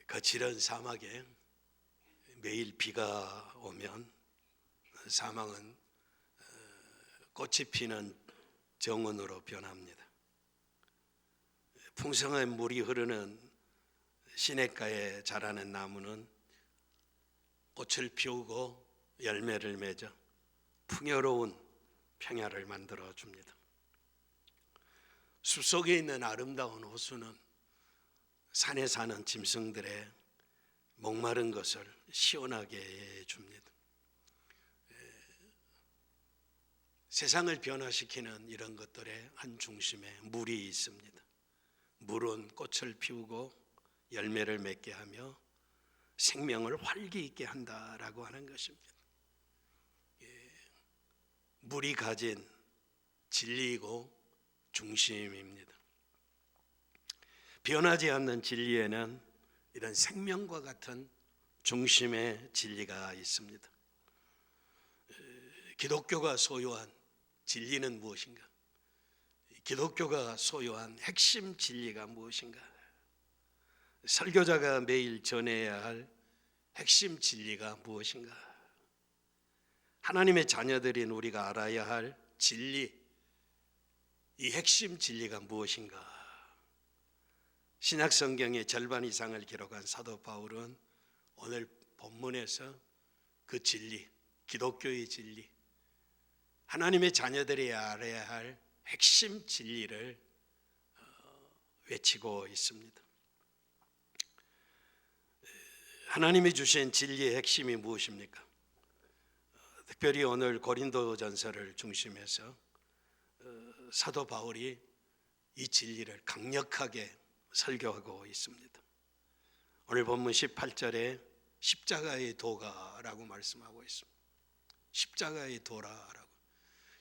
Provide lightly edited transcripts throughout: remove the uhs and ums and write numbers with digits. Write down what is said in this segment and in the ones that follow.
거칠은 사막에 매일 비가 오면 사막은 꽃이 피는 정원으로 변합니다. 풍성한 물이 흐르는 시냇가에 자라는 나무는 꽃을 피우고 열매를 맺어 풍요로운 평야를 만들어 줍니다. 숲속에 있는 아름다운 호수는 산에 사는 짐승들의 목마른 것을 시원하게 해줍니다. 세상을 변화시키는 이런 것들의 한 중심에 물이 있습니다. 물은 꽃을 피우고 열매를 맺게 하며 생명을 활기 있게 한다라고 하는 것입니다. 물이 가진 진리이고 중심입니다. 변하지 않는 진리에는 이런 생명과 같은 중심의 진리가 있습니다. 기독교가 소유한 진리는 무엇인가? 기독교가 소유한 핵심 진리가 무엇인가? 설교자가 매일 전해야 할 핵심 진리가 무엇인가? 하나님의 자녀들인 우리가 알아야 할 진리, 이 핵심 진리가 무엇인가? 신약 성경의 절반 이상을 기록한 사도 바울은 오늘 본문에서 그 진리, 기독교의 진리, 하나님의 자녀들이 알아야 할 핵심 진리를 외치고 있습니다. 하나님이 주신 진리의 핵심이 무엇입니까? 특별히 오늘 고린도전서를 중심해서 사도 바울이 이 진리를 강력하게 설교하고 있습니다. 오늘 본문 18절에 십자가의 도가라고 말씀하고 있습니다. 십자가의 도라라고.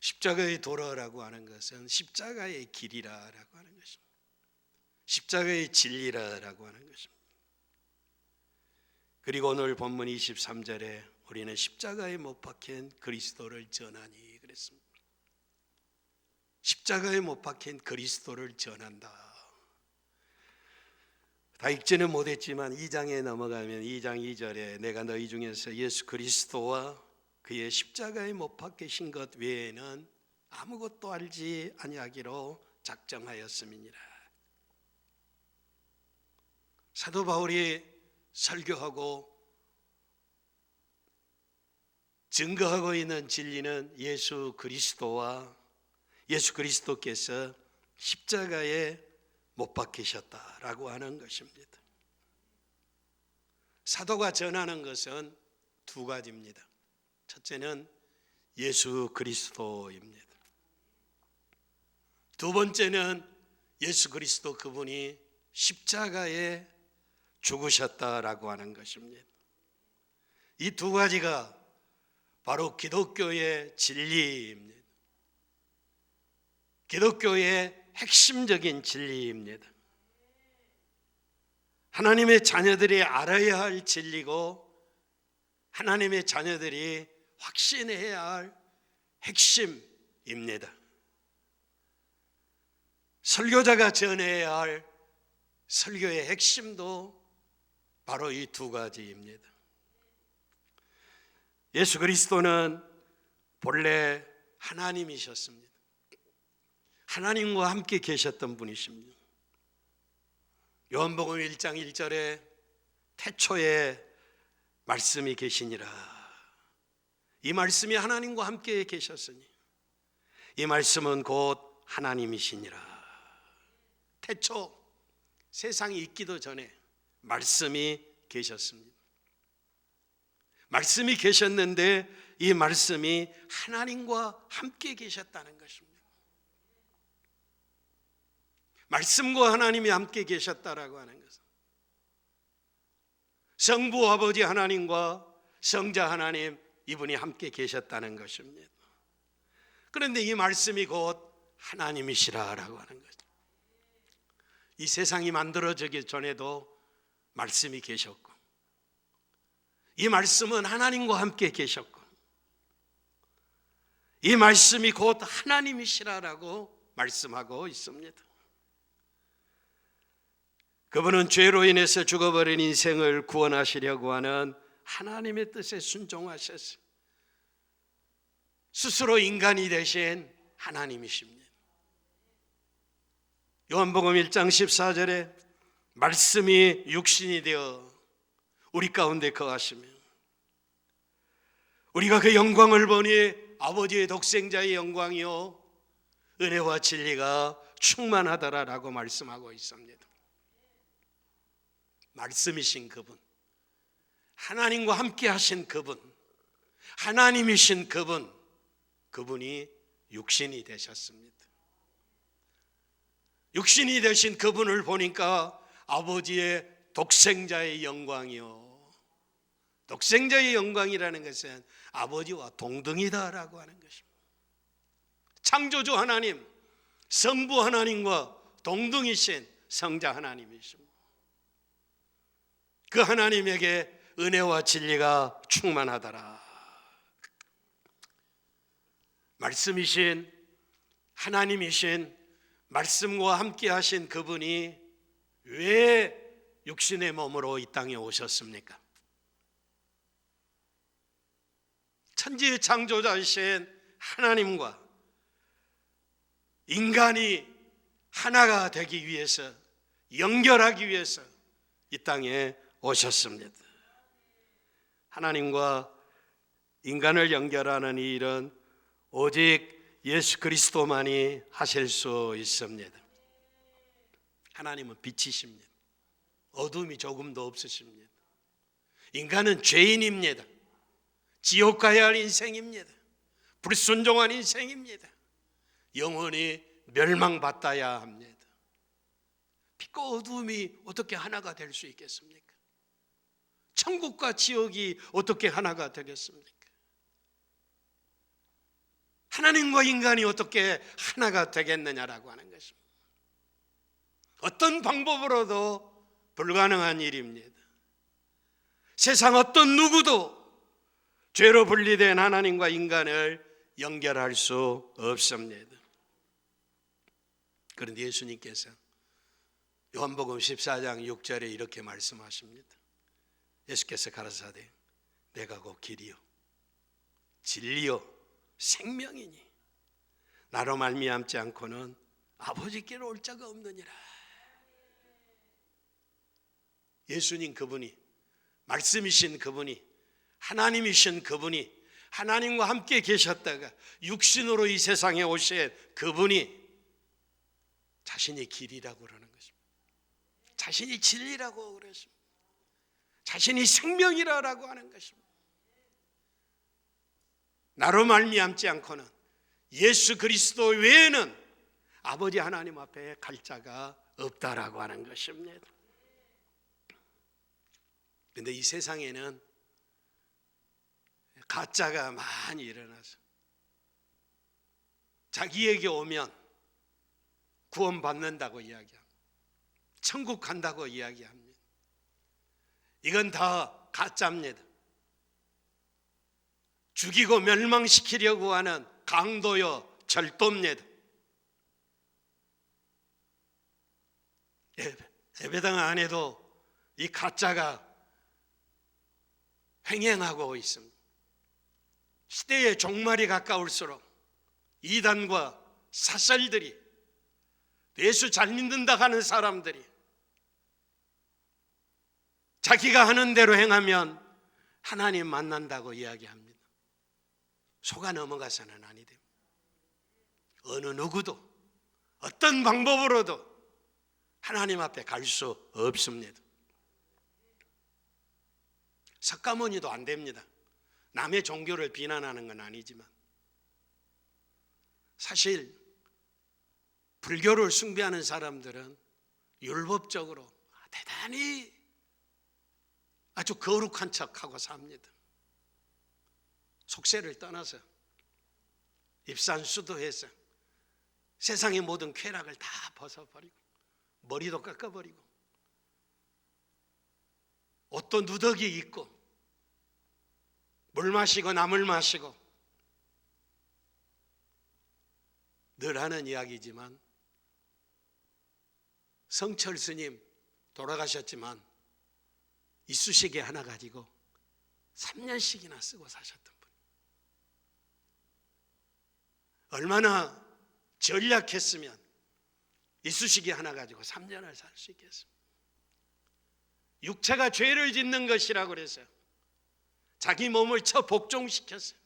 십자가의 도라라고 하는 것은 십자가의 길이라고 하는 것입니다. 십자가의 진리라고 하는 것입니다. 그리고 오늘 본문 23절에 우리는 십자가에 못 박힌 그리스도를 전하니 그랬습니다. 십자가에 못 박힌 그리스도를 전한다. 다 읽지는 못했지만 2장에 넘어가면 2장 2절에 내가 너희 중에서 예수 그리스도와 그의 십자가에 못 박히신 것 외에는 아무것도 알지 아니하기로 작정하였음이니라. 사도 바울이 설교하고 증거하고 있는 진리는 예수 그리스도와 예수 그리스도께서 십자가에 못 박히셨다라고 하는 것입니다. 사도가 전하는 것은 두 가지입니다. 첫째는 예수 그리스도입니다. 두 번째는 예수 그리스도 그분이 십자가에 죽으셨다라고 하는 것입니다. 이 두 가지가 바로 기독교의 진리입니다. 기독교의 핵심적인 진리입니다. 하나님의 자녀들이 알아야 할 진리고 하나님의 자녀들이 확신해야 할 핵심입니다. 설교자가 전해야 할 설교의 핵심도 바로 이 두 가지입니다. 예수 그리스도는 본래 하나님이셨습니다. 하나님과 함께 계셨던 분이십니다. 요한복음 1장 1절에 태초에 말씀이 계시니라. 이 말씀이 하나님과 함께 계셨으니 이 말씀은 곧 하나님이시니라. 태초 세상이 있기도 전에 말씀이 계셨습니다. 말씀이 계셨는데 이 말씀이 하나님과 함께 계셨다는 것입니다. 말씀과 하나님이 함께 계셨다라고 하는 것은 성부 아버지 하나님과 성자 하나님 이분이 함께 계셨다는 것입니다. 그런데 이 말씀이 곧 하나님이시라라고 하는 거죠. 이 세상이 만들어지기 전에도 말씀이 계셨고 이 말씀은 하나님과 함께 계셨고 이 말씀이 곧 하나님이시라라고 말씀하고 있습니다. 그분은 죄로 인해서 죽어버린 인생을 구원하시려고 하는 하나님의 뜻에 순종하셨어요. 스스로 인간이 되신 하나님이십니다. 요한복음 1장 14절에 말씀이 육신이 되어 우리 가운데 거하시며 우리가 그 영광을 보니 아버지의 독생자의 영광이요 은혜와 진리가 충만하더라라고 말씀하고 있습니다. 말씀이신 그분, 하나님과 함께 하신 그분, 하나님이신 그분, 그분이 육신이 되셨습니다. 육신이 되신 그분을 보니까 아버지의 독생자의 영광이요, 독생자의 영광이라는 것은 아버지와 동등이다라고 하는 것입니다. 창조주 하나님, 성부 하나님과 동등이신 성자 하나님이십니다. 그 하나님에게 은혜와 진리가 충만하더라. 말씀이신 하나님이신 말씀과 함께 하신 그분이 왜 육신의 몸으로 이 땅에 오셨습니까? 천지의 창조자이신 하나님과 인간이 하나가 되기 위해서, 연결하기 위해서 이 땅에 오셨습니다. 하나님과 인간을 연결하는 이 일은 오직 예수 그리스도만이 하실 수 있습니다. 하나님은 빛이십니다. 어둠이 조금도 없으십니다. 인간은 죄인입니다. 지옥 가야 할 인생입니다. 불순종한 인생입니다. 영원히 멸망받아야 합니다. 빛과 어둠이 어떻게 하나가 될 수 있겠습니까? 천국과 지옥이 어떻게 하나가 되겠습니까? 하나님과 인간이 어떻게 하나가 되겠느냐라고 하는 것입니다. 어떤 방법으로도 불가능한 일입니다. 세상 어떤 누구도 죄로 분리된 하나님과 인간을 연결할 수 없습니다. 그런데 예수님께서 요한복음 14장 6절에 이렇게 말씀하십니다. 예수께서 가라사대 내가 곧 길이요 진리요 생명이니 나로 말미암지 않고는 아버지께로 올 자가 없느니라. 예수님 그분이, 말씀이신 그분이, 하나님이신 그분이, 하나님과 함께 계셨다가 육신으로 이 세상에 오신 그분이 자신이 길이라고 그러는 것입니다. 자신이 진리라고 그러십니다. 자신이 생명이라고 하는 것입니다. 나로 말미암지 않고는, 예수 그리스도 외에는 아버지 하나님 앞에 갈 자가 없다라고 하는 것입니다. 그런데 이 세상에는 가짜가 많이 일어나서 자기에게 오면 구원받는다고 이야기합니다. 천국 간다고 이야기합니다. 이건 다 가짜입니다. 죽이고 멸망시키려고 하는 강도요 절도입니다. 예배당 안에도 이 가짜가 횡행하고 있습니다. 시대의 종말이 가까울수록 이단과 사설들이, 예수 잘 믿는다 하는 사람들이 자기가 하는 대로 행하면 하나님 만난다고 이야기합니다. 속아 넘어가서는 아니 됩니다. 어느 누구도 어떤 방법으로도 하나님 앞에 갈 수 없습니다. 석가모니도 안 됩니다. 남의 종교를 비난하는 건 아니지만 사실 불교를 숭배하는 사람들은 율법적으로 대단히 아주 거룩한 척하고 삽니다. 속세를 떠나서 입산수도해서 세상의 모든 쾌락을 다 벗어버리고 머리도 깎아버리고 옷도 누더기 입고 물 마시고 나물 마시고 늘 하는 이야기지만 성철 스님 돌아가셨지만 이쑤시개 하나 가지고 3년씩이나 쓰고 사셨던 분. 얼마나 전략했으면 이쑤시개 하나 가지고 3년을 살 수 있겠습니까? 육체가 죄를 짓는 것이라고 그래서 자기 몸을 쳐 복종시켰어요.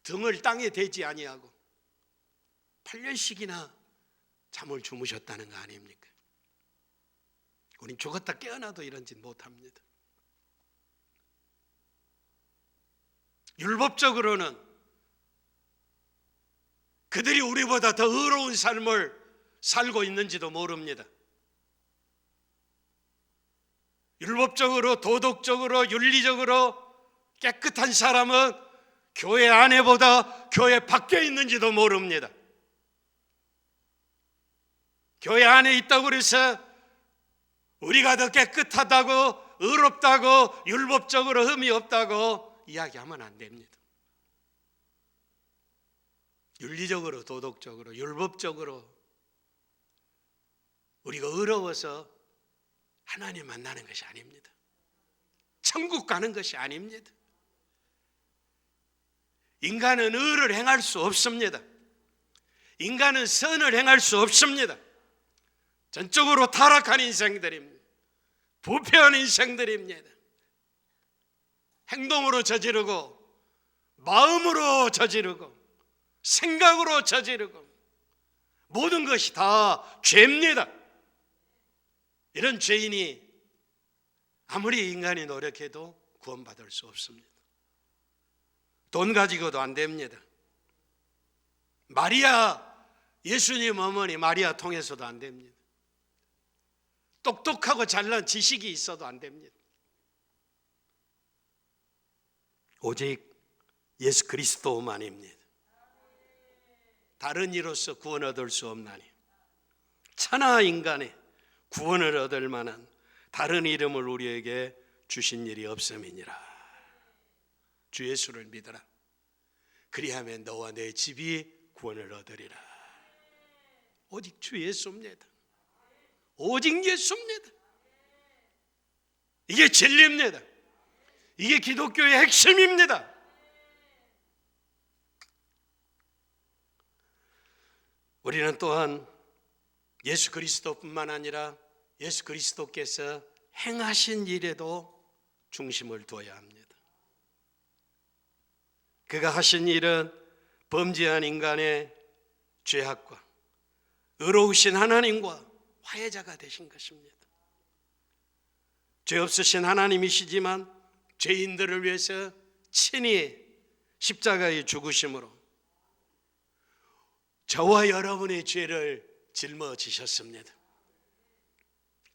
등을 땅에 대지 아니하고 8년씩이나 잠을 주무셨다는 거 아닙니까? 우린 죽었다 깨어나도 이런 짓 못합니다. 율법적으로는 그들이 우리보다 더 의로운 삶을 살고 있는지도 모릅니다. 율법적으로, 도덕적으로, 윤리적으로 깨끗한 사람은 교회 안에보다 교회 밖에 있는지도 모릅니다. 교회 안에 있다고 해서 우리가 더 깨끗하다고, 의롭다고, 율법적으로 흠이 없다고 이야기하면 안 됩니다. 윤리적으로, 도덕적으로, 율법적으로 우리가 의로워서 하나님 만나는 것이 아닙니다. 천국 가는 것이 아닙니다. 인간은 의를 행할 수 없습니다. 인간은 선을 행할 수 없습니다. 전적으로 타락한 인생들입니다. 부패한 인생들입니다. 행동으로 저지르고, 마음으로 저지르고, 생각으로 저지르고, 모든 것이 다 죄입니다. 이런 죄인이 아무리 인간이 노력해도 구원받을 수 없습니다. 돈 가지고도 안 됩니다. 마리아, 예수님 어머니 마리아 통해서도 안 됩니다. 똑똑하고 잘난 지식이 있어도 안 됩니다. 오직 예수 그리스도만입니다. 다른 이로서 구원 얻을 수 없나니 천하 인간의 구원을 얻을 만한 다른 이름을 우리에게 주신 일이 없음이니라. 주 예수를 믿어라. 그리하면 너와 내 집이 구원을 얻으리라. 오직 주 예수입니다. 오직 예수입니다. 이게 진리입니다. 이게 기독교의 핵심입니다. 우리는 또한 예수 그리스도뿐만 아니라 예수 그리스도께서 행하신 일에도 중심을 두어야 합니다. 그가 하신 일은 범죄한 인간의 죄악과 의로우신 하나님과 화해자가 되신 것입니다. 죄 없으신 하나님이시지만 죄인들을 위해서 친히 십자가에 죽으심으로 저와 여러분의 죄를 짊어지셨습니다.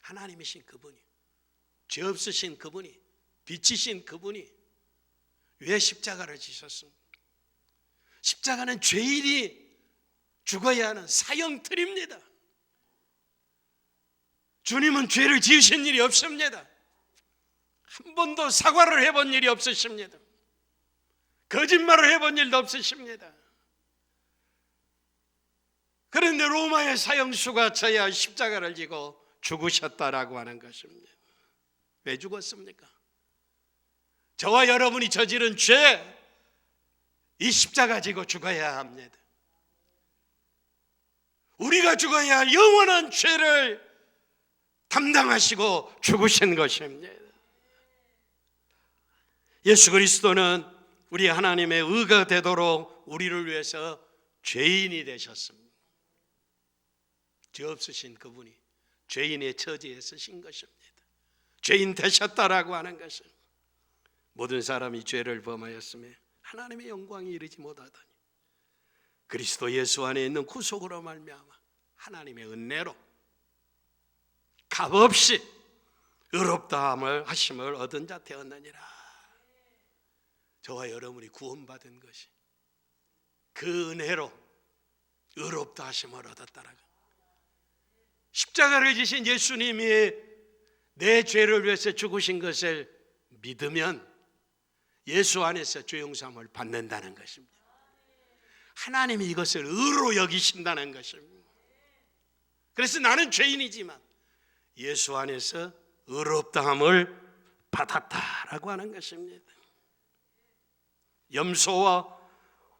하나님이신 그분이, 죄 없으신 그분이, 빛이신 그분이 왜 십자가를 지셨습니까? 십자가는 죄인이 죽어야 하는 사형틀입니다. 주님은 죄를 지으신 일이 없습니다. 한 번도 사과를 해본 일이 없으십니다. 거짓말을 해본 일도 없으십니다. 그런데 로마의 사형수가 저야 십자가를 지고 죽으셨다라고 하는 것입니다. 왜 죽었습니까? 저와 여러분이 저지른 죄, 이 십자가 지고 죽어야 합니다. 우리가 죽어야 할 영원한 죄를 담당하시고 죽으신 것입니다. 예수 그리스도는 우리 하나님의 의가 되도록 우리를 위해서 죄인이 되셨습니다. 죄 없으신 그분이 죄인의 처지에 서신 것입니다. 죄인 되셨다라고 하는 것은 모든 사람이 죄를 범하였음에 하나님의 영광이 이르지 못하더니 그리스도 예수 안에 있는 구속으로 말미암아 하나님의 은혜로 값없이 의롭다함을 하심을 얻은 자 되었느니라. 저와 여러분이 구원받은 것이 그 은혜로 의롭다 하심을 얻었다라고. 십자가를 지신 예수님이 내 죄를 위해서 죽으신 것을 믿으면 예수 안에서 죄 용서함을 받는다는 것입니다. 하나님이 이것을 의로 여기신다는 것입니다. 그래서 나는 죄인이지만 예수 안에서 의롭다함을 받았다라고 하는 것입니다. 염소와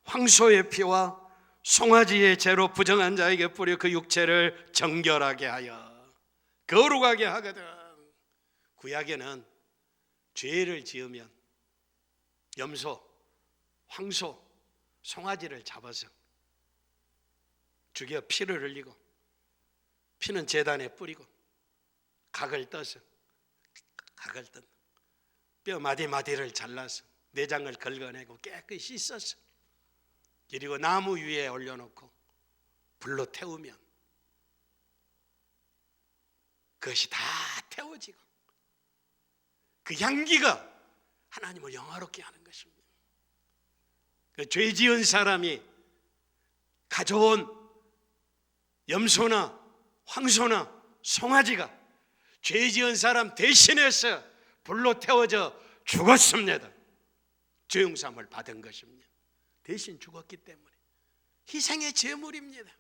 황소의 피와 송아지의 죄로 부정한 자에게 뿌려 그 육체를 정결하게 하여 거룩하게 하거든. 구약에는 죄를 지으면 염소, 황소, 송아지를 잡아서 죽여 피를 흘리고 피는 제단에 뿌리고 각을 떠서 뼈 마디마디를 잘라서 내장을 긁어내고 깨끗이 씻어서 그리고 나무 위에 올려놓고 불로 태우면 그것이 다 태워지고 그 향기가 하나님을 영화롭게 하는 것입니다. 그 죄 지은 사람이 가져온 염소나 황소나 송아지가 죄 지은 사람 대신해서 불로 태워져 죽었습니다. 죄 용서함을 받은 것입니다. 대신 죽었기 때문에 희생의 제물입니다.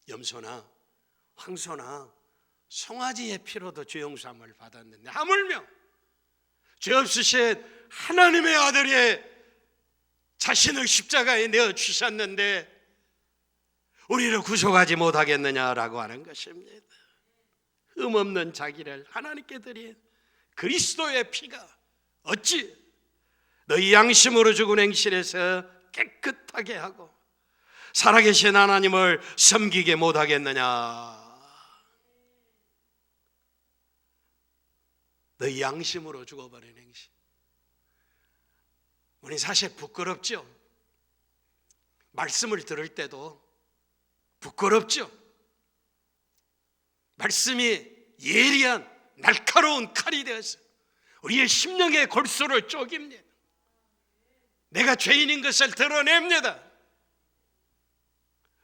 염소나 황소나 송아지의 피로도 죄 용서함을 받았는데 하물며 죄 없으신 하나님의 아들이 자신을 십자가에 내어 주셨는데 우리를 구속하지 못하겠느냐라고 하는 것입니다. 흠없는 자기를 하나님께 드린 그리스도의 피가 어찌 너희 양심으로 죽은 행실에서 깨끗하게 하고 살아계신 하나님을 섬기게 못하겠느냐. 너희 양심으로 죽어버린 행실. 우리 사실 부끄럽죠. 말씀을 들을 때도 부끄럽죠. 말씀이 예리한 날카로운 칼이 되어서 우리의 심령의 골수를 쪼깁니다. 내가 죄인인 것을 드러냅니다.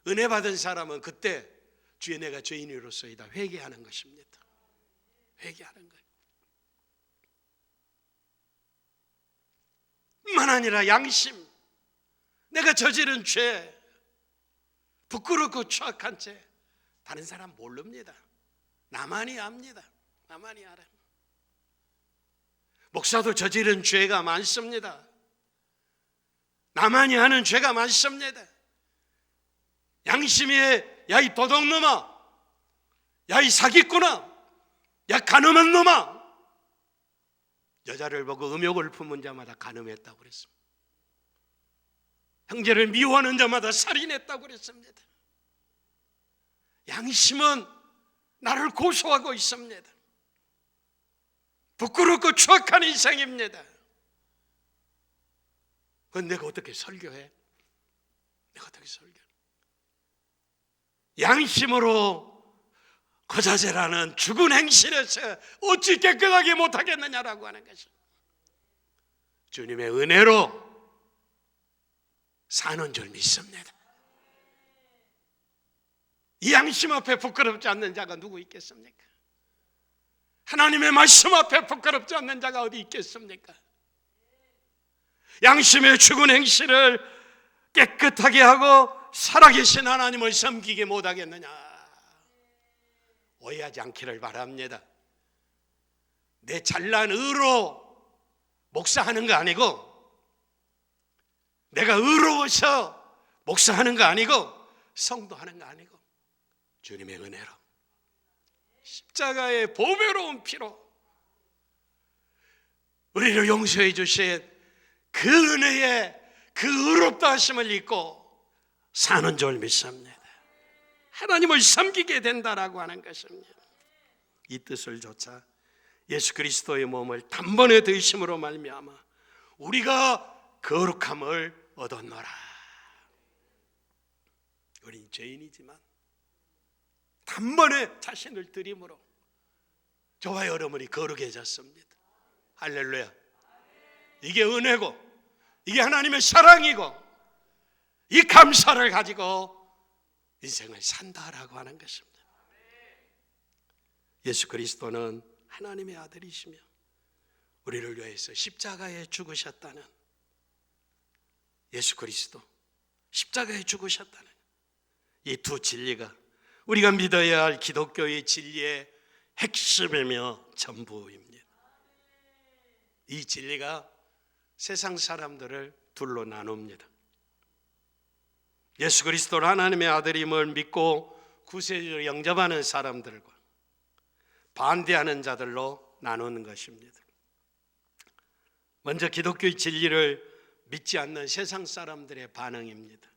은혜 받은 사람은 그때 주의 내가 죄인으로서이다 회개하는 것입니다. 회개하는 거예요. 뿐만 아니라 양심, 내가 저지른 죄, 부끄럽고 추악한 죄 다른 사람 모릅니다. 나만이 압니다. 나만이 알아요. 목사도 저지른 죄가 많습니다. 나만이 하는 죄가 많습니다. 양심이 야 이 도둑놈아, 야 이 사기꾼아, 야 간음한 놈아. 여자를 보고 음욕을 품은 자마다 간음했다고 그랬습니다. 형제를 미워하는 자마다 살인했다고 그랬습니다. 양심은 나를 고소하고 있습니다. 부끄럽고 추악한 인생입니다. 그건 내가 어떻게 설교해? 내가 어떻게 설교해? 양심으로 거자재라는 죽은 행실에서 어찌 깨끗하게 못하겠느냐라고 하는 것입니다. 주님의 은혜로 사는 줄 믿습니다. 이 양심 앞에 부끄럽지 않는 자가 누구 있겠습니까? 하나님의 말씀 앞에 부끄럽지 않는 자가 어디 있겠습니까? 양심의 죽은 행실을 깨끗하게 하고 살아계신 하나님을 섬기게 못하겠느냐. 오해하지 않기를 바랍니다. 내 잘난 의로 목사하는 거 아니고, 내가 의로워서 목사하는 거 아니고, 성도하는 거 아니고 주님의 은혜로 십자가의 보배로운 피로 우리를 용서해 주신 그 은혜의 그 의롭다 하심을 입고 사는 줄 믿습니다. 하나님을 섬기게 된다라고 하는 것입니다. 이 뜻을 조차 예수 그리스도의 몸을 단번에 드심으로 말미암아 우리가 거룩함을 얻었노라. 우리 죄인이지만 단번에 자신을 드림으로 저와 여러분이 거룩해졌습니다. 할렐루야. 이게 은혜고 이게 하나님의 사랑이고 이 감사를 가지고 인생을 산다라고 하는 것입니다. 예수 그리스도는 하나님의 아들이시며 우리를 위해서 십자가에 죽으셨다는, 예수 그리스도 십자가에 죽으셨다는 이 두 진리가 우리가 믿어야 할 기독교의 진리의 핵심이며 전부입니다. 이 진리가 세상 사람들을 둘로 나눕니다. 예수 그리스도를 하나님의 아들임을 믿고 구세주를 영접하는 사람들과 반대하는 자들로 나누는 것입니다. 먼저 기독교의 진리를 믿지 않는 세상 사람들의 반응입니다.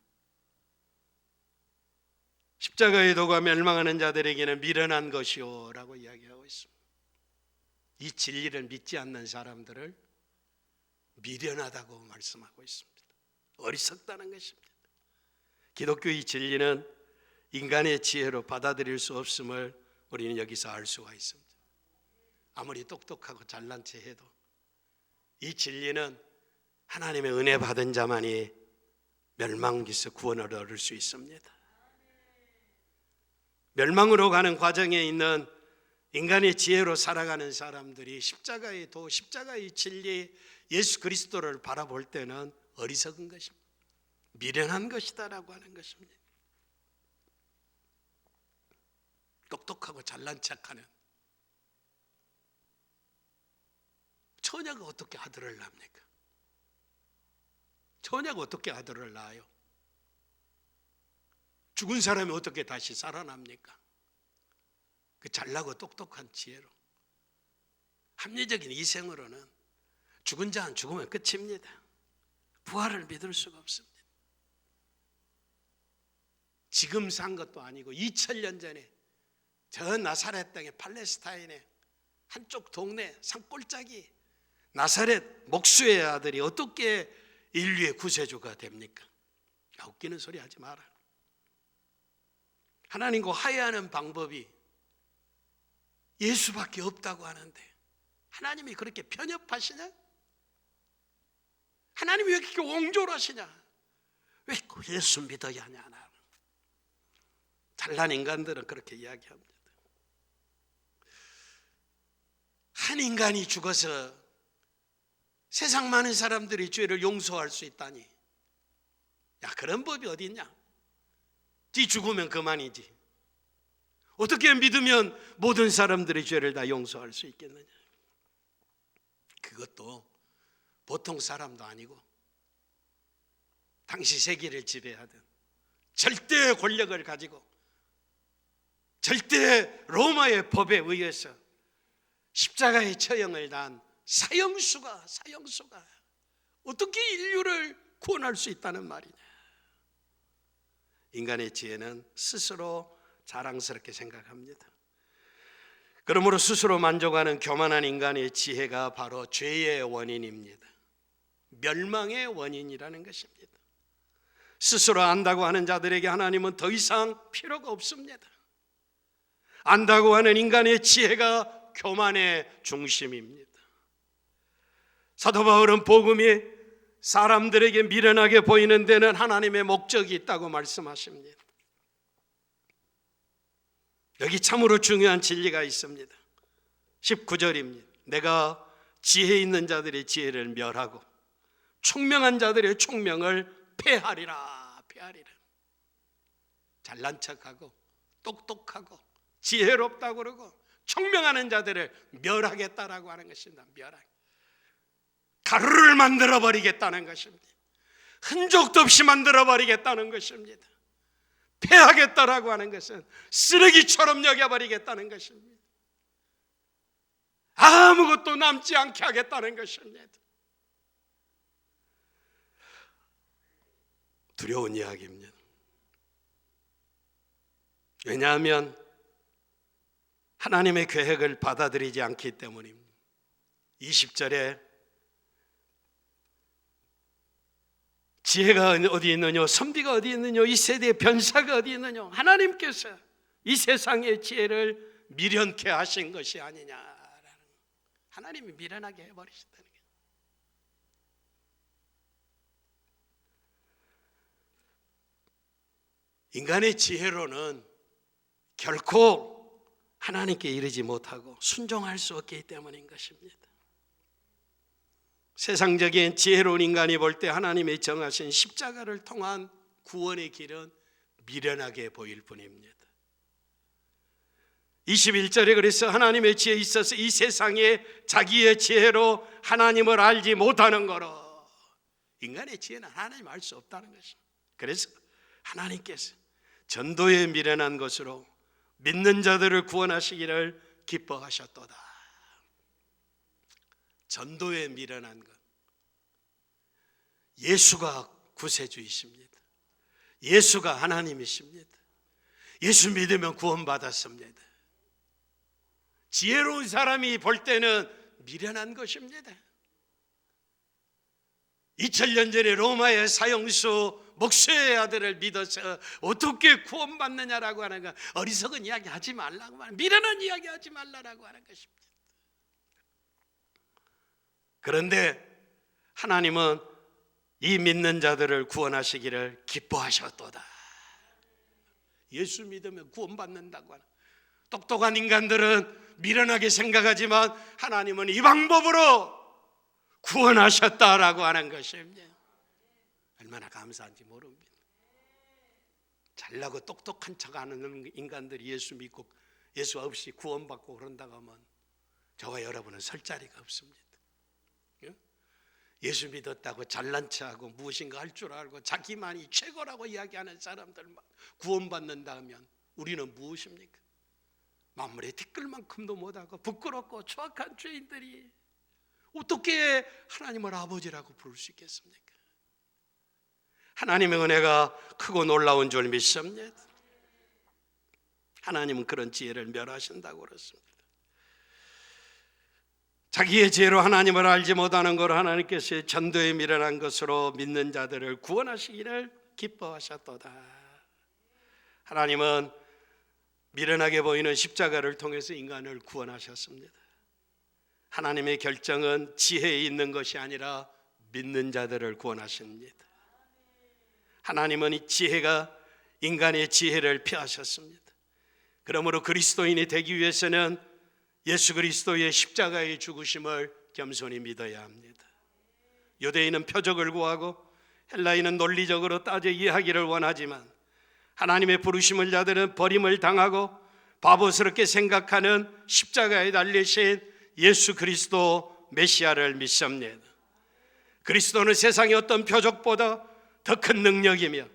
십자가의 도가 멸망하는 자들에게는 미련한 것이요 라고 이야기하고 있습니다. 이 진리를 믿지 않는 사람들을 미련하다고 말씀하고 있습니다. 어리석다는 것입니다. 기독교의 진리는 인간의 지혜로 받아들일 수 없음을 우리는 여기서 알 수가 있습니다. 아무리 똑똑하고 잘난 체 해도 이 진리는 하나님의 은혜 받은 자만이 멸망에서 구원을 얻을 수 있습니다. 멸망으로 가는 과정에 있는 인간의 지혜로 살아가는 사람들이 십자가의 도, 십자가의 진리, 예수 그리스도를 바라볼 때는 어리석은 것입니다. 미련한 것이다라고 하는 것입니다. 똑똑하고 잘난 척하는 처녀가 어떻게 아들을 낳습니까? 처녀가 어떻게 아들을 낳아요? 죽은 사람이 어떻게 다시 살아납니까? 그 잘나고 똑똑한 지혜로, 합리적인 이생으로는 죽은 자는 죽으면 끝입니다. 부활을 믿을 수가 없습니다. 지금 산 것도 아니고 2000년 전에 저 나사렛 땅의 팔레스타인의 한쪽 동네 산골짜기 나사렛 목수의 아들이 어떻게 인류의 구세주가 됩니까? 웃기는 소리 하지 마라. 하나님과 화해하는 방법이 예수밖에 없다고 하는데 하나님이 그렇게 편협하시냐? 하나님이 왜 그렇게 옹졸하시냐? 왜 예수 믿어야 하냐? 잘난 인간들은 그렇게 이야기합니다. 한 인간이 죽어서 세상 많은 사람들이 죄를 용서할 수 있다니, 야, 그런 법이 어디 있냐? 네 죽으면 그만이지. 어떻게 믿으면 모든 사람들의 죄를 다 용서할 수 있겠느냐? 그것도 보통 사람도 아니고 당시 세계를 지배하던 절대 권력을 가지고 절대 로마의 법에 의해서 십자가의 처형을 난 사형수가 어떻게 인류를 구원할 수 있다는 말이냐? 인간의 지혜는 스스로 자랑스럽게 생각합니다. 그러므로 스스로 만족하는 교만한 인간의 지혜가 바로 죄의 원인입니다. 멸망의 원인이라는 것입니다. 스스로 안다고 하는 자들에게 하나님은 더 이상 필요가 없습니다. 안다고 하는 인간의 지혜가 교만의 중심입니다. 사도 바울은 복음이 사람들에게 미련하게 보이는 데는 하나님의 목적이 있다고 말씀하십니다. 여기 참으로 중요한 진리가 있습니다. 19절입니다. 내가 지혜 있는 자들의 지혜를 멸하고 총명한 자들의 총명을 폐하리라. 잘난 척하고 똑똑하고 지혜롭다고 그러고 총명하는 자들을 멸하겠다라고 하는 것입니다. 가루를 만들어버리겠다는 것입니다. 흔적도 없이 만들어버리겠다는 것입니다. 폐하겠다라고 하는 것은 쓰레기처럼 여겨버리겠다는 것입니다. 아무것도 남지 않게 하겠다는 것입니다. 두려운 이야기입니다. 왜냐하면 하나님의 계획을 받아들이지 않기 때문입니다. 20절에 지혜가 어디 있느냐, 선비가 어디 있느냐, 이 세대의 변사가 어디 있느냐, 하나님께서 이 세상의 지혜를 미련케 하신 것이 아니냐라는, 하나님이 미련하게 해버리셨다는 거예요. 인간의 지혜로는 결코 하나님께 이르지 못하고 순종할 수 없기 때문인 것입니다. 세상적인 지혜로운 인간이 볼 때 하나님의 정하신 십자가를 통한 구원의 길은 미련하게 보일 뿐입니다. 21절에 그래서 하나님의 지혜에 있어서 이 세상에 자기의 지혜로 하나님을 알지 못하는 거로. 인간의 지혜는 하나님 알 수 없다는 것입니다. 그래서 하나님께서 전도에 미련한 것으로 믿는 자들을 구원하시기를 기뻐하셨도다. 전도에 미련한 것. 예수가 구세주이십니다. 예수가 하나님이십니다. 예수 믿으면 구원받았습니다. 지혜로운 사람이 볼 때는 미련한 것입니다. 2000년 전에 로마의 사형수 목수의 아들을 믿어서 어떻게 구원받느냐라고 하는 거, 어리석은 이야기 하지 말라고 하는, 미련한 이야기 하지 말라고 하는 것입니다. 그런데 하나님은 이 믿는 자들을 구원하시기를 기뻐하셨도다. 예수 믿으면 구원받는다고 하는. 똑똑한 인간들은 미련하게 생각하지만 하나님은 이 방법으로 구원하셨다라고 하는 것입니다. 얼마나 감사한지 모릅니다. 잘나고 똑똑한 척하는 인간들이 예수 믿고 예수 없이 구원받고 그런다고 하면 저와 여러분은 설 자리가 없습니다. 예수 믿었다고 잘난 척하고 무엇인가 할 줄 알고 자기만이 최고라고 이야기하는 사람들만 구원받는다 하면 우리는 무엇입니까? 만물의 티끌만큼도 못하고 부끄럽고 추악한 죄인들이 어떻게 하나님을 아버지라고 부를 수 있겠습니까? 하나님의 은혜가 크고 놀라운 줄 믿습니다. 하나님은 그런 지혜를 멸하신다고 그랬습니다. 자기의 지혜로 하나님을 알지 못하는 걸 하나님께서 전도에 미련한 것으로 믿는 자들을 구원하시기를 기뻐하셨도다. 하나님은 미련하게 보이는 십자가를 통해서 인간을 구원하셨습니다. 하나님의 결정은 지혜에 있는 것이 아니라 믿는 자들을 구원하십니다. 하나님은 이 지혜가 인간의 지혜를 피하셨습니다. 그러므로 그리스도인이 되기 위해서는 예수 그리스도의 십자가의 죽으심을 겸손히 믿어야 합니다. 유대인은 표적을 구하고 헬라인은 논리적으로 따져 이해하기를 원하지만 하나님의 부르심을 자들은 버림을 당하고 바보스럽게 생각하는 십자가에 달리신 예수 그리스도 메시아를 믿습니다. 그리스도는 세상의 어떤 표적보다 더 큰 능력이며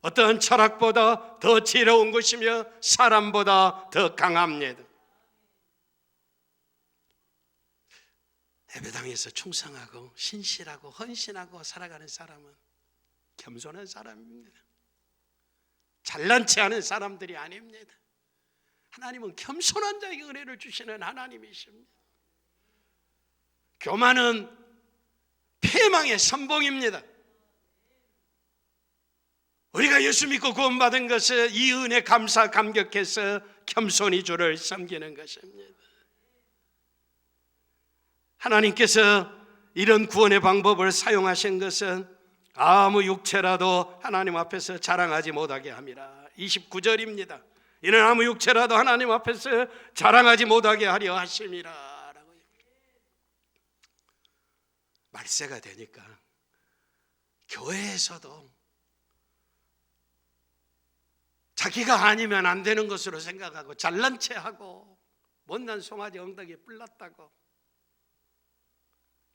어떠한 철학보다 더 지혜로운 것이며 사람보다 더 강합니다. 예배당에서 충성하고 신실하고 헌신하고 살아가는 사람은 겸손한 사람입니다. 잘난 체 하는 사람들이 아닙니다. 하나님은 겸손한 자에게 은혜를 주시는 하나님이십니다. 교만은 패망의 선봉입니다. 우리가 예수 믿고 구원받은 것은 이 은혜 감사 감격해서 겸손히 주를 섬기는 것입니다. 하나님께서 이런 구원의 방법을 사용하신 것은 아무 육체라도 하나님 앞에서 자랑하지 못하게 함이라. 29절입니다. 이는 아무 육체라도 하나님 앞에서 자랑하지 못하게 하려 하심이라. 말세가 되니까 교회에서도 자기가 아니면 안 되는 것으로 생각하고 잘난 체하고 못난 송아지 엉덩이에 뿔났다고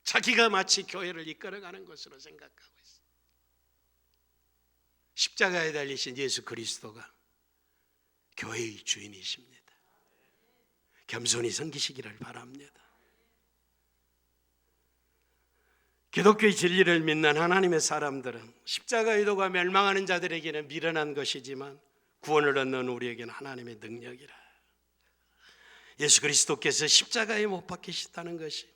자기가 마치 교회를 이끌어가는 것으로 생각하고 있어요. 십자가에 달리신 예수 그리스도가 교회의 주인이십니다. 겸손히 섬기시기를 바랍니다. 기독교의 진리를 믿는 하나님의 사람들은 십자가의 도가 멸망하는 자들에게는 미련한 것이지만 구원을 얻는 우리에게는 하나님의 능력이라. 예수 그리스도께서 십자가에 못 박히셨다는 것이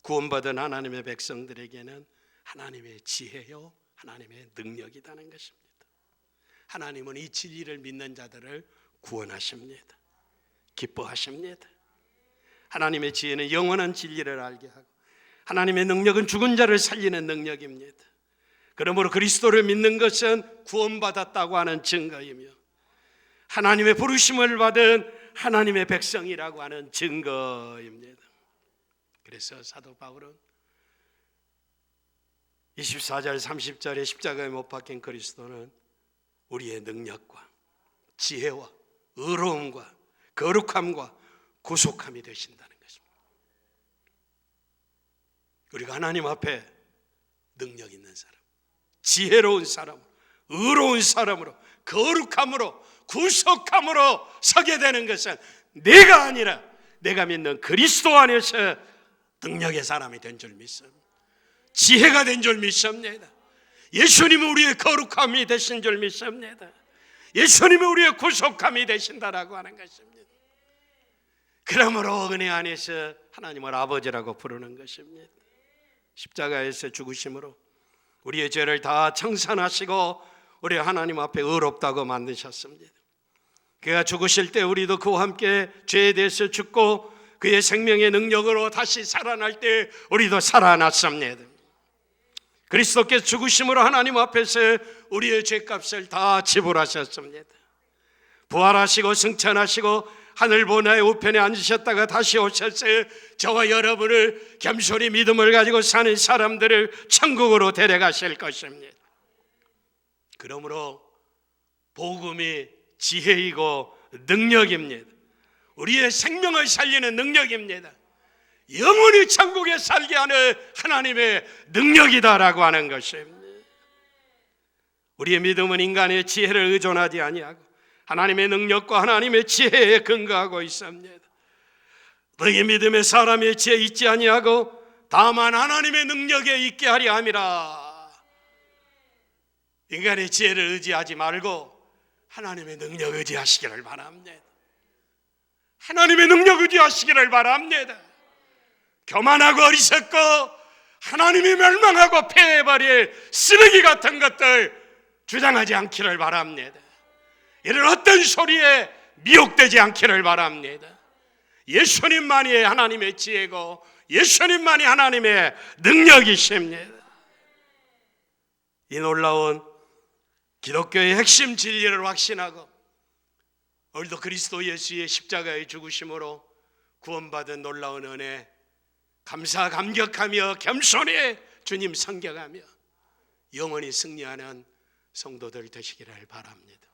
구원받은 하나님의 백성들에게는 하나님의 지혜요 하나님의 능력이라는 것입니다. 하나님은 이 진리를 믿는 자들을 구원하십니다. 기뻐하십니다. 하나님의 지혜는 영원한 진리를 알게 하고 하나님의 능력은 죽은 자를 살리는 능력입니다. 그러므로 그리스도를 믿는 것은 구원받았다고 하는 증거이며 하나님의 부르심을 받은 하나님의 백성이라고 하는 증거입니다. 그래서 사도 바울은 24절 30절에 십자가에 못 박힌 그리스도는 우리의 능력과 지혜와 의로움과 거룩함과 구속함이 되신다는 것입니다. 우리가 하나님 앞에 능력 있는 사람, 지혜로운 사람, 의로운 사람으로, 거룩함으로, 구속함으로 서게 되는 것은 내가 아니라 내가 믿는 그리스도 안에서 능력의 사람이 된 줄 믿습니다. 지혜가 된 줄 믿습니다. 예수님은 우리의 거룩함이 되신 줄 믿습니다. 예수님은 우리의 구속함이 되신다라고 하는 것입니다. 그러므로 은혜 안에서 하나님을 아버지라고 부르는 것입니다. 십자가에서 죽으심으로 우리의 죄를 다 청산하시고 우리 하나님 앞에 의롭다고 만드셨습니다. 그가 죽으실 때 우리도 그와 함께 죄에 대해서 죽고 그의 생명의 능력으로 다시 살아날 때 우리도 살아났습니다. 그리스도께서 죽으심으로 하나님 앞에서 우리의 죄값을 다 지불하셨습니다. 부활하시고 승천하시고 하늘 보좌의 우편에 앉으셨다가 다시 오셔서 저와 여러분을 겸손히 믿음을 가지고 사는 사람들을 천국으로 데려가실 것입니다. 그러므로 복음이 지혜이고 능력입니다. 우리의 생명을 살리는 능력입니다. 영원히 천국에 살게 하는 하나님의 능력이다라고 하는 것입니다. 우리의 믿음은 인간의 지혜를 의존하지 아니하고 하나님의 능력과 하나님의 지혜에 근거하고 있습니다. 너희 믿음에 사람의 지혜 있지 아니하고 다만 하나님의 능력에 있게 하려 함이라. 인간의 지혜를 의지하지 말고 하나님의 능력 의지하시기를 바랍니다. 하나님의 능력 의지하시기를 바랍니다. 교만하고 어리석고 하나님이 멸망하고 폐해버릴 쓰레기 같은 것들 주장하지 않기를 바랍니다. 이런 어떤 소리에 미혹되지 않기를 바랍니다. 예수님만이 하나님의 지혜고 예수님만이 하나님의 능력이십니다. 이 놀라운 기독교의 핵심 진리를 확신하고 오늘도 그리스도 예수의 십자가의 죽으심으로 구원받은 놀라운 은혜 감사 감격하며 겸손히 주님 섬겨가며 영원히 승리하는 성도들 되시기를 바랍니다.